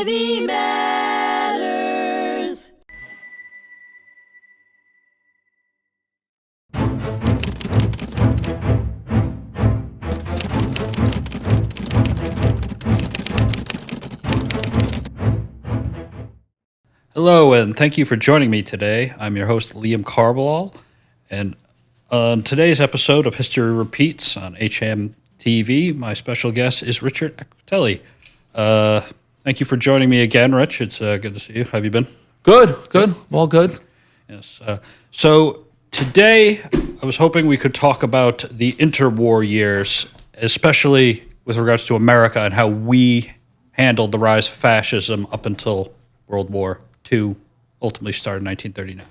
Navy Matters. Hello, and thank you for joining me today. I'm your host, Liam Carballal, and on today's episode of History Repeats on HMTV, my special guest is Richard Acritelli. Thank you for joining me again, Rich. It's good to see you. How have you been? Good. All good. Yes. So today, I was hoping we could talk about the interwar years, especially with regards to America and how we handled the rise of fascism up until World War II ultimately started in 1939.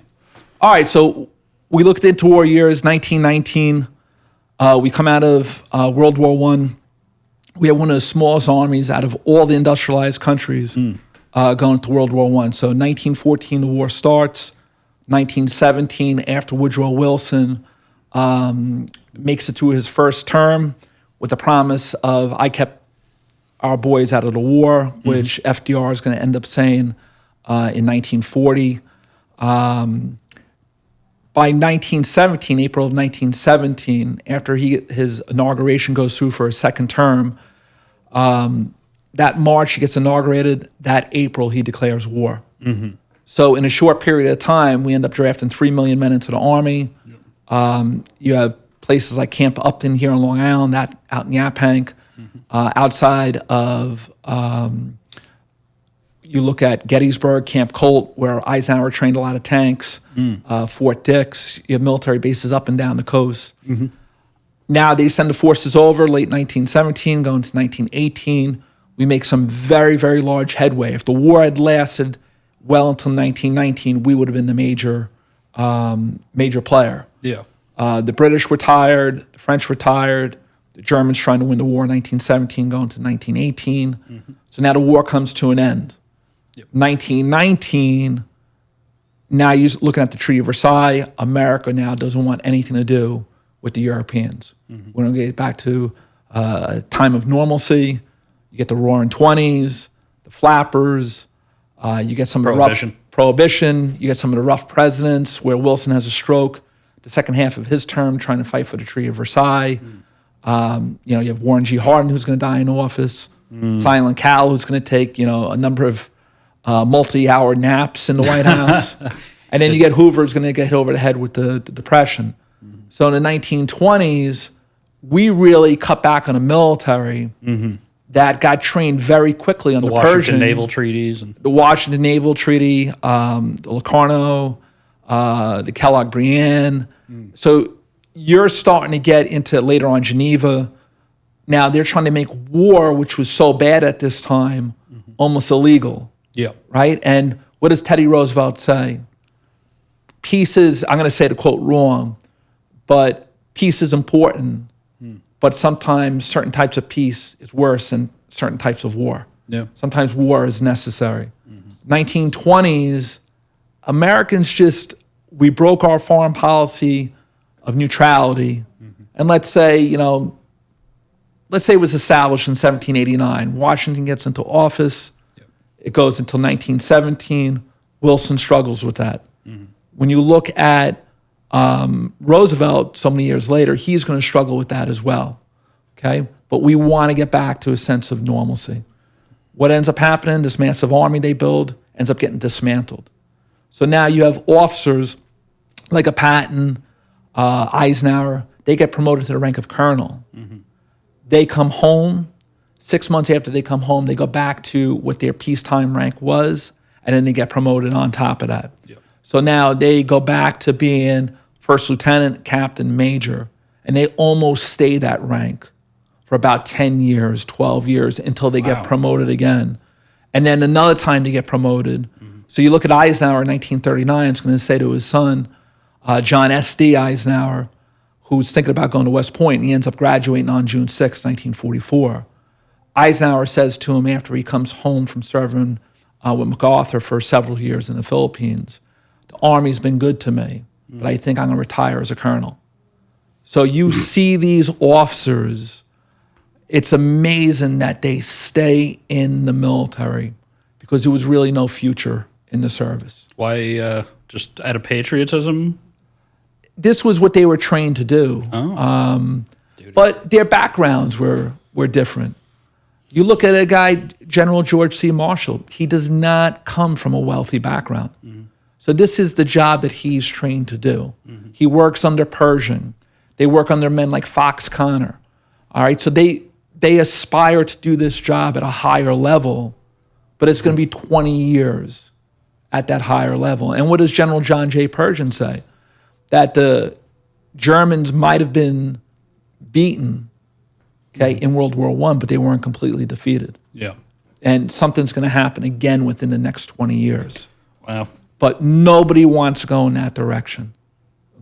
All right, so we looked into war years, 1919. We come out of World War I. We have one of the smallest armies out of all the industrialized countries going to World War I. So 1914, the war starts. 1917, after Woodrow Wilson makes it to his first term with the promise of, I kept our boys out of the war, which FDR is going to end up saying in 1940. By 1917, April of 1917, after his inauguration goes through for a second term, that March he gets inaugurated, that April he declares war. So in a short period of time, we end up drafting 3 million men into the Army. You have places like Camp Upton here on Long Island, that out in Yaphank. Outside of, you look at Gettysburg, Camp Colt, where Eisenhower trained a lot of tanks, Fort Dix, you have military bases up and down the coast. Now they send the forces over, late 1917, going to 1918. We make some very, very large headway. If the war had lasted well until 1919, we would have been the major player. Yeah. The British were tired, the French were tired, the Germans trying to win the war in 1917, going to 1918. So now the war comes to an end. 1919, now you're looking at the Treaty of Versailles. America now doesn't want anything to do with the Europeans. We're going to get back to a time of normalcy. You get the Roaring '20s, the flappers. You get some of the rough prohibition. You get some of the rough presidents where Wilson has a stroke. The second half of his term, trying to fight for the Treaty of Versailles. You have Warren G. Harding, who's going to die in office. Silent Cal, who's going to take a number of multi-hour naps in the White House. And then you get Hoover, who's going to get hit over the head with the Depression. So in the 1920s, we really cut back on a military that got trained very quickly on the Pershing. Washington Naval treaties. The Washington Naval Treaty, the Locarno, the Kellogg-Briand. So you're starting to get into later on Geneva. Now they're trying to make war, which was so bad at this time, almost illegal. Yeah. Right? And what does Teddy Roosevelt say? Peace is, I'm going to say the quote wrong, but peace is important, but sometimes certain types of peace is worse than certain types of war. Yeah. Sometimes war is necessary. 1920s, Americans we broke our foreign policy of neutrality. And let's say it was established in 1789. Washington gets into office. It goes until 1917. Wilson struggles with that. When you look at Roosevelt so many years later, he's going to struggle with that as well. Okay? But we want to get back to a sense of normalcy. What ends up happening, this massive army they build ends up getting dismantled. So now you have officers like a Patton, Eisenhower, they get promoted to the rank of colonel. They come home. 6 months after they come home, they go back to what their peacetime rank was, and then they get promoted on top of that. So now they go back to being first lieutenant, captain, major, and they almost stay that rank for about 10 years, 12 years until they get promoted again. And then another time to get promoted. So you look at Eisenhower in 1939, it's going to say to his son, John S.D. Eisenhower, who's thinking about going to West Point, and he ends up graduating on June 6, 1944. Eisenhower says to him after he comes home from serving with MacArthur for several years in the Philippines, the Army's been good to me, but I think I'm going to retire as a colonel. So you see these officers, it's amazing that they stay in the military because there was really no future in the service. Why? Just out of patriotism? This was what they were trained to do. But their backgrounds were different. You look at a guy, General George C. Marshall, he does not come from a wealthy background. So this is the job that he's trained to do. He works under Pershing. They work under men like Fox Connor. All right, so they aspire to do this job at a higher level, but it's going to be 20 years at that higher level. And what does General John J. Pershing say? That the Germans might have been beaten, okay, in World War I, but they weren't completely defeated. Yeah. And something's going to happen again within the next 20 years. Wow. But nobody wants to go in that direction,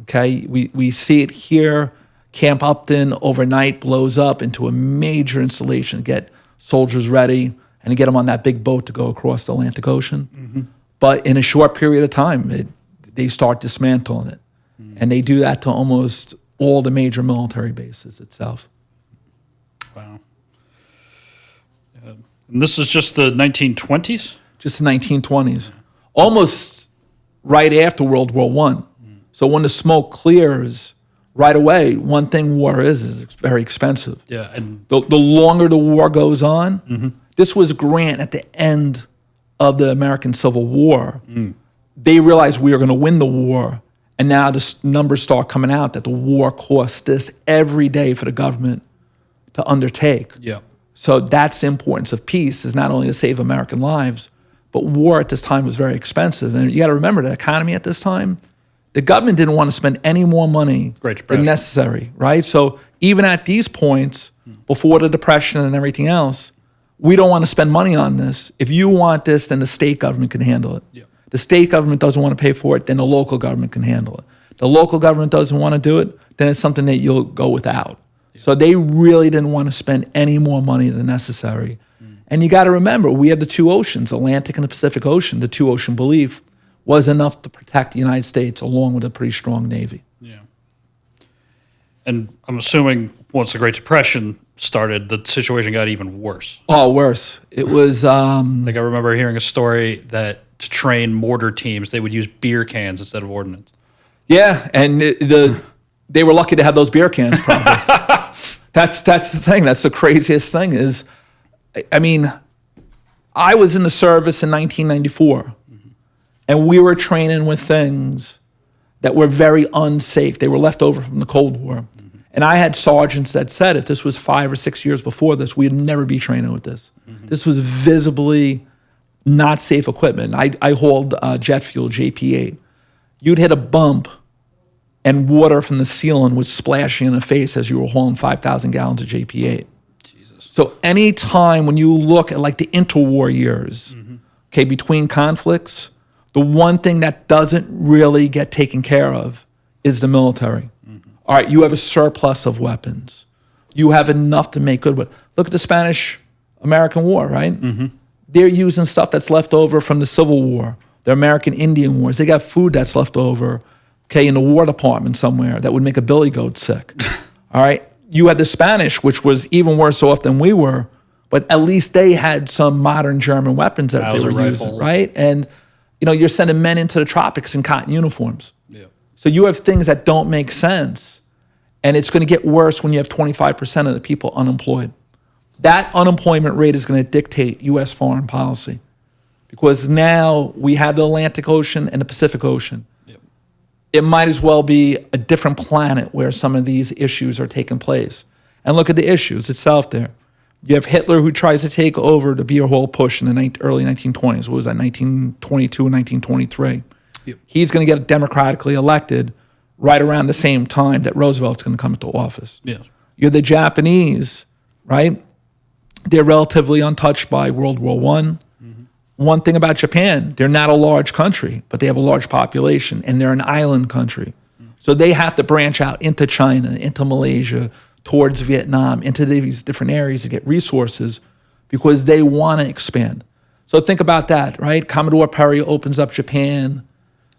okay? We see it here. Camp Upton overnight blows up into a major installation to get soldiers ready and to get them on that big boat to go across the Atlantic Ocean. But in a short period of time, they start dismantling it. And they do that to almost all the major military bases itself. Wow. And this is just the 1920s? Just the 1920s. Almost right after World War I. So when the smoke clears right away, one thing war is it's very expensive. Yeah. And The longer the war goes on, this was Grant at the end of the American Civil War. They realized we were going to win the war. And now the numbers start coming out that the war costs this every day for the government to undertake. yeah. So that's the importance of peace, is not only to save American lives, but war at this time was very expensive. And you got to remember the economy at this time, the government didn't want to spend any more money than necessary, right? So even at these points, before the Depression and everything else, we don't want to spend money on this. If you want this, then the state government can handle it. Yeah. The state government doesn't want to pay for it, then the local government can handle it. The local government doesn't want to do it, then it's something that you'll go without. Yeah. So they really didn't want to spend any more money than necessary. And you got to remember, we have the two oceans, Atlantic and the Pacific Ocean. The two ocean belief was enough to protect the United States along with a pretty strong Navy. Yeah. And I'm assuming once the Great Depression started, the situation got even worse. Oh, worse. It was... I remember hearing a story that to train mortar teams, they would use beer cans instead of ordnance. Yeah, and they were lucky to have those beer cans, probably. That's the thing. That's the craziest thing is, I mean, I was in the service in 1994, and we were training with things that were very unsafe. They were left over from the Cold War. And I had sergeants that said if this was 5 or 6 years before this, we'd never be training with this. This was visibly not safe equipment. I hauled jet fuel, JP8. You'd hit a bump and water from the ceiling would splash you in the face as you were hauling 5,000 gallons of JP8. Jesus. So any time when you look at like the interwar years, okay, between conflicts, the one thing that doesn't really get taken care of is the military. All right, you have a surplus of weapons. You have enough to make good with. Look at the Spanish-American War, right? They're using stuff that's left over from the Civil War, the American Indian Wars. They got food that's left over, okay, in the War Department somewhere that would make a billy goat sick. All right, you had the Spanish, which was even worse off than we were, but at least they had some modern German weapons that they were using, right? And you're sending men into the tropics in cotton uniforms. Yeah. So you have things that don't make sense, and it's going to get worse when you have 25% of the people unemployed. That unemployment rate is going to dictate U.S. foreign policy, because now we have the Atlantic Ocean and the Pacific Ocean. Yep. It might as well be a different planet where some of these issues are taking place. And look at the issues itself there. You have Hitler, who tries to take over the beer hall push in the early 1920s. What was that, 1922 and 1923? Yep. He's going to get democratically elected right around the same time that Roosevelt's going to come into office. Yes. You're the Japanese, right? They're relatively untouched by World War I. One thing about Japan, they're not a large country, but they have a large population, and they're an island country. So they have to branch out into China, into Malaysia, towards Vietnam, into these different areas to get resources because they want to expand. So think about that, right? Commodore Perry opens up Japan.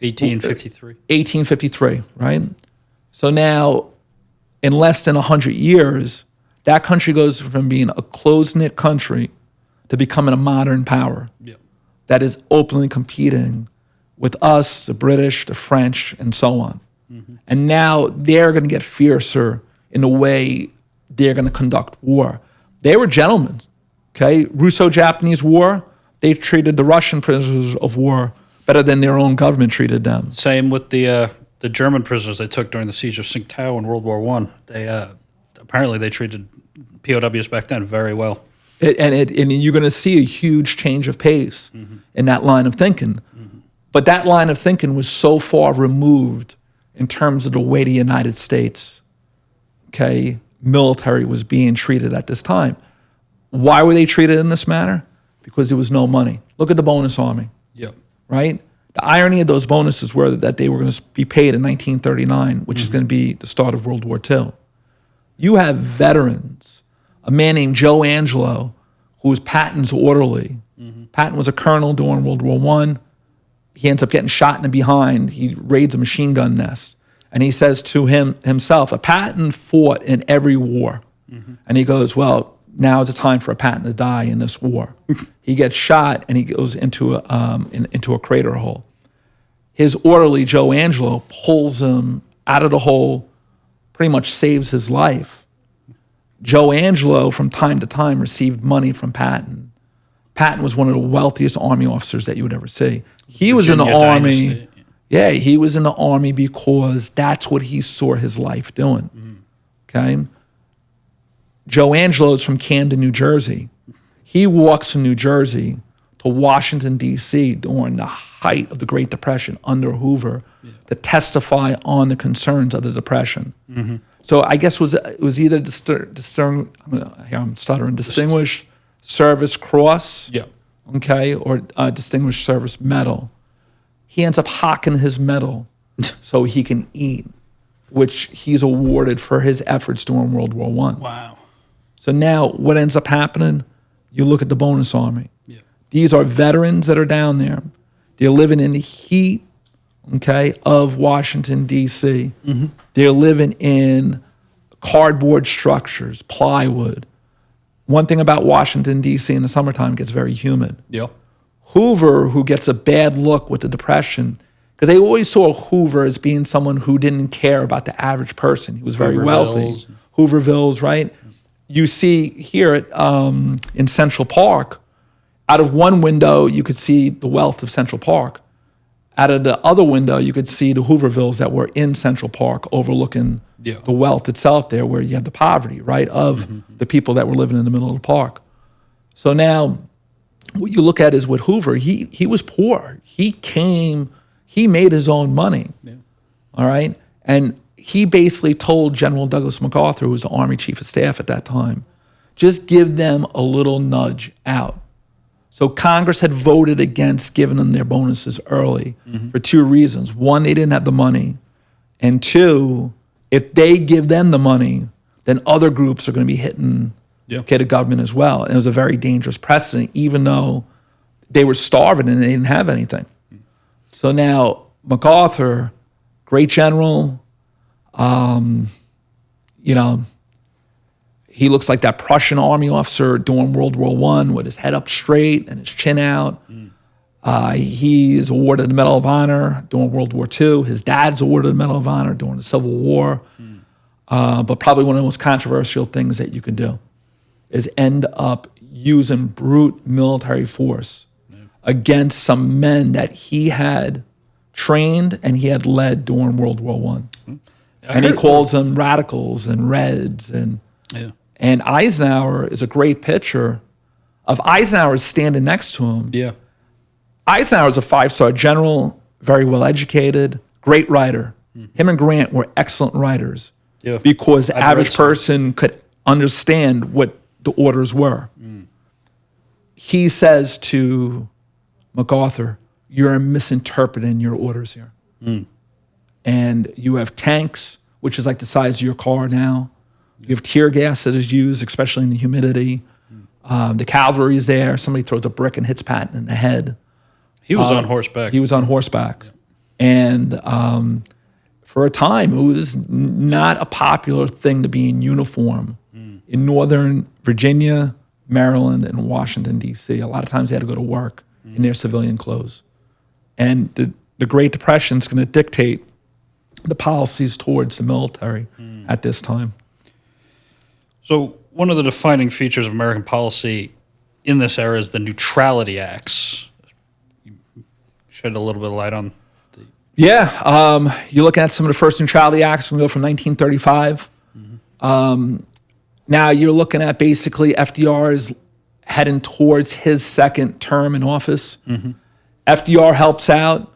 1853. 1853, right? So now, in less than 100 years, that country goes from being a closed-knit country to becoming a modern power. Yeah. that is openly competing with us, the British, the French, and so on. And now they're going to get fiercer in the way they're going to conduct war. They were gentlemen, okay? Russo-Japanese War, they treated the Russian prisoners of war better than their own government treated them. Same with the German prisoners they took during the siege of Tsingtao in World War I. They apparently they treated POWs back then very well. And you're going to see a huge change of pace in that line of thinking. But that line of thinking was so far removed in terms of the way the United States, okay, military was being treated at this time. Why were they treated in this manner? Because there was no money. Look at the bonus army. Yep. Right? The irony of those bonuses were that they were going to be paid in 1939, which is going to be the start of World War II. You have veterans, a man named Joe Angelo, who was Patton's orderly. Patton was a colonel during World War I. He ends up getting shot in the behind. He raids a machine gun nest. And he says to himself, a Patton fought in every war. And he goes, well, now is the time for a Patton to die in this war. He gets shot and he goes into a crater hole. His orderly, Joe Angelo, pulls him out of the hole, pretty much saves his life. Joe Angelo, from time to time, received money from Patton. Patton was one of the wealthiest army officers that you would ever see. He was in the army. Yeah, he was in the army because that's what he saw his life doing. Okay? Joe Angelo is from Camden, New Jersey. He walks from New Jersey to Washington, D.C. during the height of the Great Depression under Hoover to testify on the concerns of the Depression. So I guess it was either Distinguished Service Cross, okay, or Distinguished Service Medal. He ends up hocking his medal so he can eat, which he's awarded for his efforts during World War I. Wow. So now what ends up happening? You look at the bonus army. These are veterans that are down there. They're living in the heat, okay, of Washington, D.C. They're living in cardboard structures, plywood. One thing about Washington, D.C. in the summertime, it gets very humid. Hoover, who gets a bad look with the Depression, because they always saw Hoover as being someone who didn't care about the average person. He was very wealthy. Hoovervilles, right? You see here in Central Park, out of one window, you could see the wealth of Central Park. Out of the other window, you could see the Hoovervilles that were in Central Park overlooking the wealth itself there, where you have the poverty, right, of the people that were living in the middle of the park. So now what you look at is with Hoover, he was poor. He made his own money, all right? And he basically told General Douglas MacArthur, who was the Army Chief of Staff at that time, just give them a little nudge out. So Congress had voted against giving them their bonuses early for two reasons. One, they didn't have the money. And two, if they give them the money, then other groups are going to be hitting the government as well. And it was a very dangerous precedent, even though they were starving and they didn't have anything. So now MacArthur, great general, he looks like that Prussian army officer during World War I with his head up straight and his chin out. He is awarded the Medal of Honor during World War II. His dad's awarded the Medal of Honor during the Civil War. But probably one of the most controversial things that you can do is end up using brute military force against some men that he had trained and he had led during World War I. And he calls them radicals and Reds. And Eisenhower is a great picture of Eisenhower standing next to him. Eisenhower is a 5-star general, very well educated, great writer. Him and Grant were excellent writers because the average person could understand what the orders were. He says to MacArthur, you're misinterpreting your orders here. And you have tanks, which is like the size of your car now. You have tear gas that is used, especially in the humidity. The cavalry is there. Somebody throws a brick and hits Patton in the head. He was on horseback. He was on horseback. And for a time, it was not a popular thing to be in uniform in Northern Virginia, Maryland, and Washington, D.C. A lot of times they had to go to work in their civilian clothes. And the Great Depression is going to dictate the policies towards the military at this time. So one of the defining features of American policy in this era is the Neutrality Acts. You shed a little bit of light on the... Yeah, you're looking at some of the first Neutrality Acts. We go from 1935. Now you're looking at basically FDR's heading towards his second term in office. FDR helps out.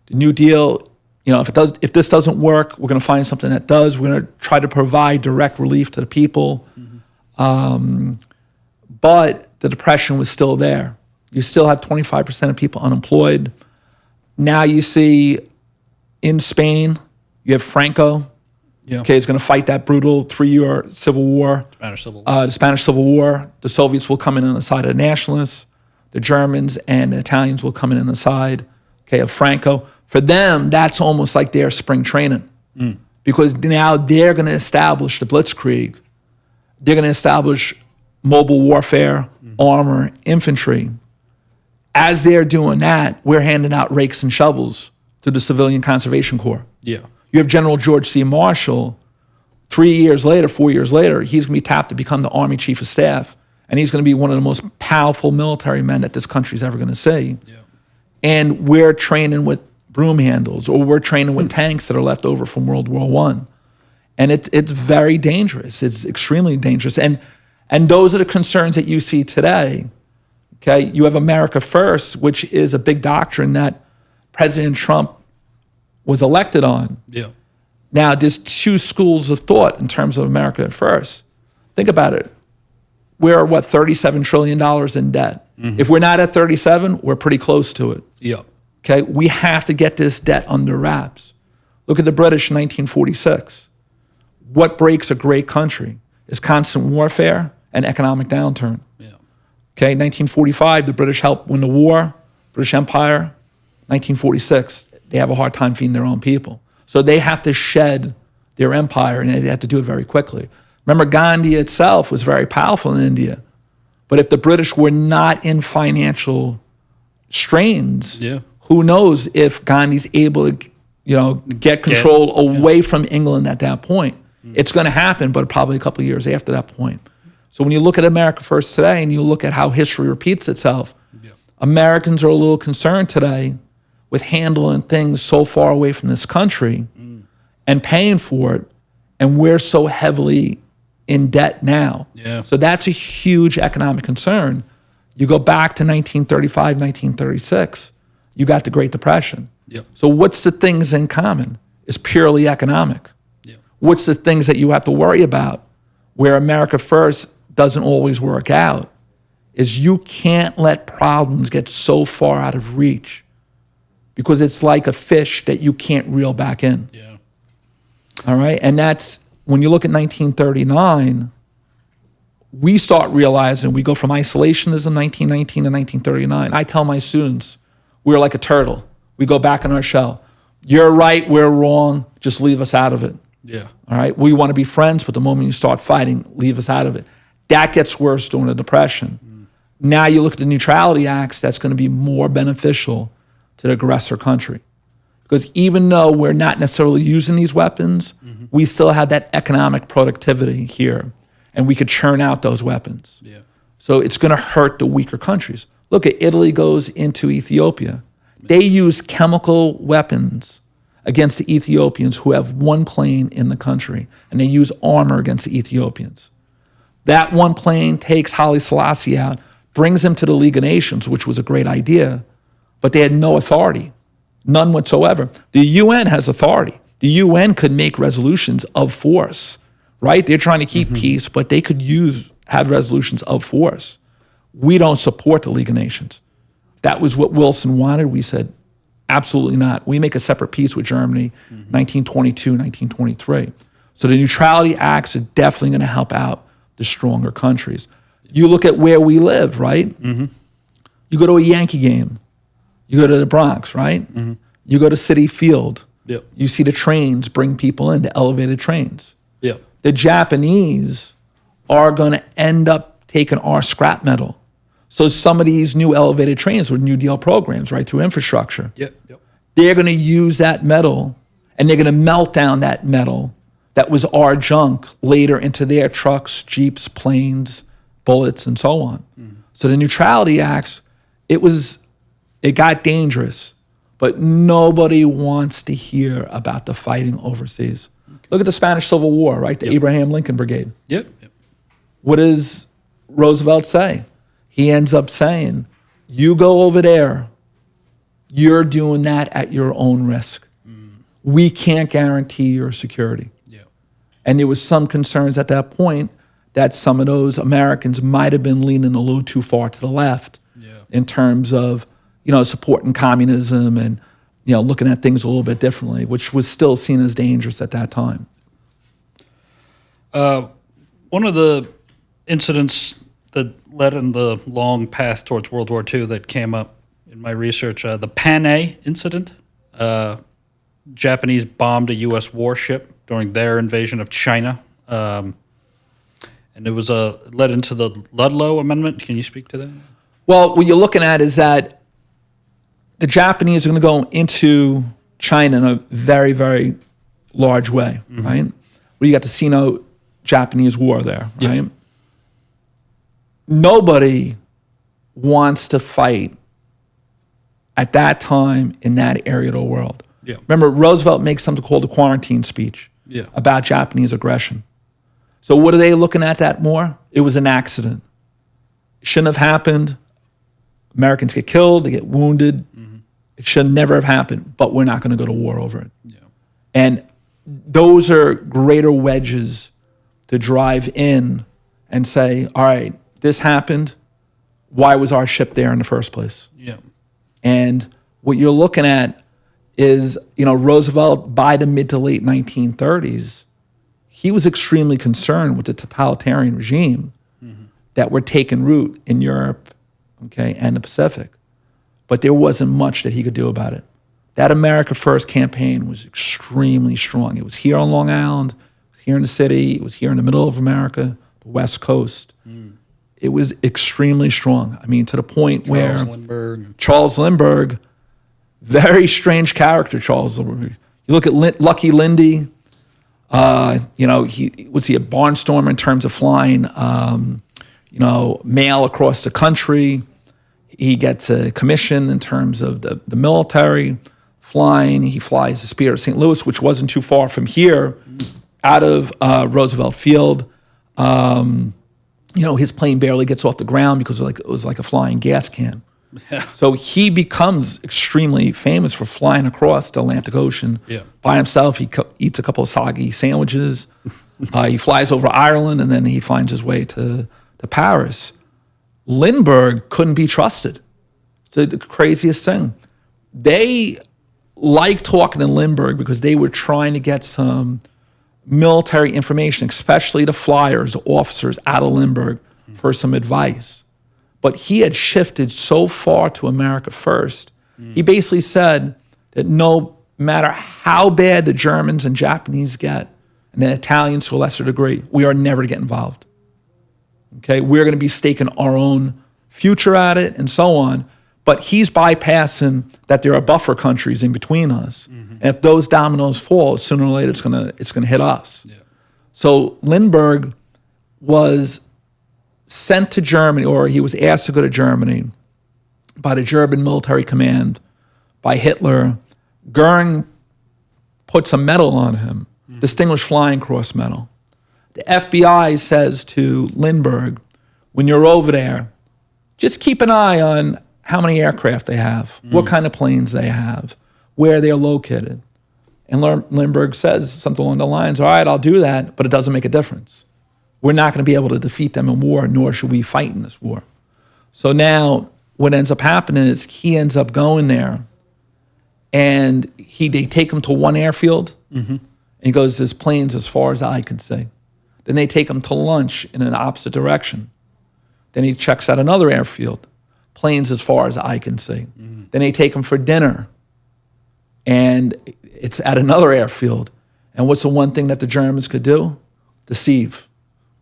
The New Deal, if this doesn't work, we're going to find something that does. We're going to try to provide direct relief to the people. But the Depression was still there. You still have 25% of people unemployed. Now you see in Spain, you have Franco. Yeah. Okay, he's going to fight that brutal 3-year civil war. Spanish Civil War. The Spanish Civil War. The Soviets will come in on the side of the nationalists. The Germans and the Italians will come in on the side, of Franco. For them, that's almost like their spring training. Because now they're going to establish the blitzkrieg. They're going to establish mobile warfare, armor, infantry. As they're doing that, we're handing out rakes and shovels to the Civilian Conservation Corps. Yeah. You have General George C. Marshall. 4 years later, he's going to be tapped to become the Army Chief of Staff. And he's going to be one of the most powerful military men that this country's ever going to see. Yeah. And we're training with broom handles, or we're training with tanks that are left over from World War I. And it's very dangerous. It's extremely dangerous. And those are the concerns that you see today. Okay, you have America First, which is a big doctrine that President Trump was elected on. Yeah. Now, there's two schools of thought in terms of America First. Think about it. We're, $37 trillion in debt. If we're not at 37, we're pretty close to it. Yeah. Okay, we have to get this debt under wraps. Look at the British in 1946. What breaks a great country is constant warfare and economic downturn. Yeah. Okay, 1945, the British helped win the war, British Empire. 1946, they have a hard time feeding their own people. So they have to shed their empire, and they have to do it very quickly. Remember, Gandhi itself was very powerful in India. But if the British were not in financial strains, who knows if Gandhi's able to, get control away from England at that point. It's going to happen, but probably a couple of years after that point. So when you look at America First today and you look at how history repeats itself, Americans are a little concerned today with handling things so far away from this country and paying for it, and we're so heavily in debt now. Yeah. So that's a huge economic concern. You go back to 1935, 1936, you got the Great Depression. Yep. So what's the things in common? It's purely economic. Yep. What's the things that you have to worry about where America First doesn't always work out is you can't let problems get so far out of reach because it's like a fish that you can't reel back in. Yeah. All right? And that's, when you look at 1939, we start realizing we go from isolationism 1919 to 1939. I tell my students, we're like a turtle. We go back in our shell. You're right, we're wrong, just leave us out of it. Yeah. All right? We want to be friends, but the moment you start fighting, leave us out of it. That gets worse during the Depression. Now you look at the Neutrality Acts, that's going to be more beneficial to the aggressor country. Because even though we're not necessarily using these weapons, we still have that economic productivity here, and we could churn out those weapons. Yeah. So it's going to hurt the weaker countries. Look at Italy goes into Ethiopia. They use chemical weapons against the Ethiopians who have one plane in the country, and they use armor against the Ethiopians. That one plane takes Haile Selassie out, brings him to the League of Nations, which was a great idea, but they had no authority, none whatsoever. The UN has authority. The UN could make resolutions of force, right? They're trying to keep peace, but they could have resolutions of force. We don't support the League of Nations. That was what Wilson wanted. We said, absolutely not. We make a separate peace with Germany, 1922, 1923. So the Neutrality Acts are definitely going to help out the stronger countries. You look at where we live, right? You go to a Yankee game. You go to the Bronx, right? You go to Citi Field. Yep. You see the trains bring people in, the elevated trains. Yep. The Japanese are going to end up taking our scrap metal. So some of these new elevated trains were New Deal programs, right, through infrastructure. Yep. They're going to use that metal, and they're going to melt down that metal that was our junk later into their trucks, jeeps, planes, bullets, and so on. So the Neutrality Acts, it got dangerous, but nobody wants to hear about the fighting overseas. Look at the Spanish Civil War, right? The Abraham Lincoln Brigade. Yep. What does Roosevelt say? He ends up saying, you go over there, you're doing that at your own risk. We can't guarantee your security. And there was some concerns at that point that some of those Americans might have been leaning a little too far to the left in terms of, supporting communism and, looking at things a little bit differently, which was still seen as dangerous at that time. One of the incidents that led in the long path towards World War II that came up in my research, the Pan-A incident. Japanese bombed a U.S. warship during their invasion of China. And it was led into the Ludlow Amendment. Can you speak to that? Well, what you're looking at is that the Japanese are going to go into China in a very, very large way, right? Well, you got the Sino-Japanese War there, right? Yes. Nobody wants to fight at that time in that area of the world. Yeah. Remember, Roosevelt makes something called the quarantine speech about Japanese aggression. So what are they looking at that more? It was an accident. It shouldn't have happened. Americans get killed, they get wounded. It should never have happened, but we're not going to go to war over it. And those are greater wedges to drive in and say, all right, this happened. Why was our ship there in the first place? And what you're looking at is, Roosevelt, by the mid to late 1930s, he was extremely concerned with the totalitarian regime that were taking root in Europe, and the Pacific. But there wasn't much that he could do about it. That America First campaign was extremely strong. It was here on Long Island, it was here in the city, it was here in the middle of America, the West Coast. It was extremely strong. I mean, to the point where Charles Lindbergh, very strange character, Charles Lindbergh. You look at Lucky Lindy, he was he a barnstormer in terms of flying, mail across the country. He gets a commission in terms of the military flying. He flies the Spirit of St. Louis, which wasn't too far from here, out of Roosevelt Field. His plane barely gets off the ground because it was like a flying gas can. So he becomes extremely famous for flying across the Atlantic Ocean by himself. He eats a couple of soggy sandwiches. He flies over Ireland, and then he finds his way to Paris. Lindbergh couldn't be trusted. It's the craziest thing. They liked talking to Lindbergh because they were trying to get some military information, especially the flyers, the officers out of Lindbergh for some advice. But he had shifted so far to America First. He basically said that no matter how bad the Germans and Japanese get, and the Italians to a lesser degree, we are never to get involved. We're going to be staking our own future at it and so on. But he's bypassing that there are buffer countries in between us. And if those dominoes fall, sooner or later it's going to hit us. So Lindbergh was sent to Germany, or he was asked to go to Germany by the German military command, by Hitler. Goering put some medal on him, Distinguished Flying Cross medal. The FBI says to Lindbergh, when you're over there, just keep an eye on how many aircraft they have, what kind of planes they have, where they're located. And Lindbergh says something along the lines, all right, I'll do that, but it doesn't make a difference. We're not going to be able to defeat them in war, nor should we fight in this war. So now what ends up happening is he ends up going there, and they take him to one airfield, and he goes, there's planes as far as I can see. Then they take him to lunch in an opposite direction. Then he checks out another airfield, planes as far as I can see. Then they take him for dinner, and it's at another airfield. And what's the one thing that the Germans could do? Deceive.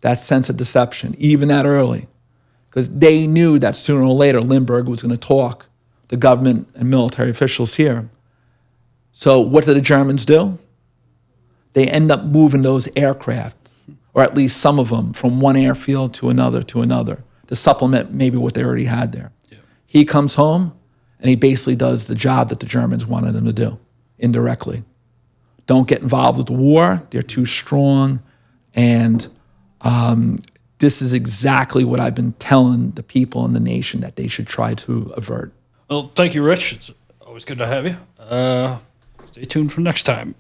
That sense of deception, even that early. because they knew that sooner or later Lindbergh was going to talk to government and military officials here. So what did the Germans do? They end up moving those aircraft, or at least some of them, from one airfield to another, to supplement maybe what they already had there. Yeah. He comes home, and he basically does the job that the Germans wanted him to do, indirectly. Don't get involved with the war. They're too strong. And this is exactly what I've been telling the people in the nation that they should try to avert. Well, thank you, Rich. It's always good to have you. Stay tuned for next time.